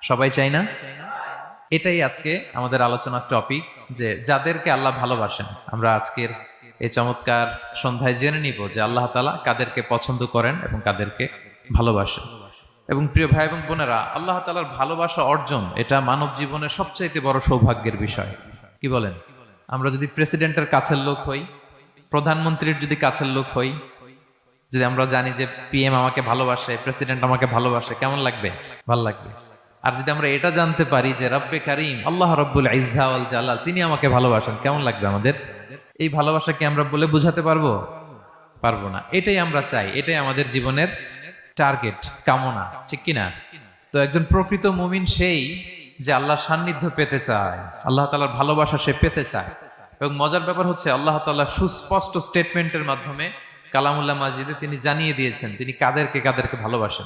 সবাই চাই না? এটাই আজকে আমাদের আলোচনার টপিক, যে যাদেরকে আল্লাহ ভালোবাসেন। আমরা আজকের এই চমৎকার সন্ধ্যায় জেনে নিব যে আল্লাহ তাআলা কাদেরকে পছন্দ করেন এবং কাদেরকে ভালোবাসেন। এবং প্রিয় ভাই এবং বোনেরা, আল্লাহ তাআলার ভালোবাসা অর্জন এটা মানব জীবনের সবচাইতে বড় সৌভাগ্যের বিষয়। কি বলেন? আমরা যদি প্রেসিডেন্টের কাছের লোক হই, প্রধানমন্ত্রীর যদি কাছের লোক হই, যদি আমরা জানি যে পিএম আমাকে ভালোবাসে, প্রেসিডেন্ট আমাকে ভালোবাসে, কেমন লাগবে? ভালো লাগবে। আর যদি আমরা এটা জানতে পারি যে রব্বে কারিম আল্লাহ রব্বুল ইজ্জা ওয়াল জালাল তিনি আমাকে ভালোবাসেন, কেমন লাগবে আমাদের? এই ভালোবাসাকে আমরা বলে বুঝাতে পারবো? পারবো না। এটাই আমরা চাই, এটাই আমাদের জীবনের টার্গেট, কামনা, ঠিক কিনা? তো একজন প্রকৃত মুমিন সেই যে আল্লাহর সান্নিধ্য পেতে চায়, আল্লাহ তাআলার ভালোবাসা সে পেতে চায়। এবং মজার ব্যাপার হচ্ছে আল্লাহ তাআলা সুস্পষ্ট স্টেটমেন্টের মাধ্যমে কালামুল্লাহ মাজিদে তিনি জানিয়ে দিয়েছেন তিনি কাদেরকে কাদেরকে ভালোবাসেন।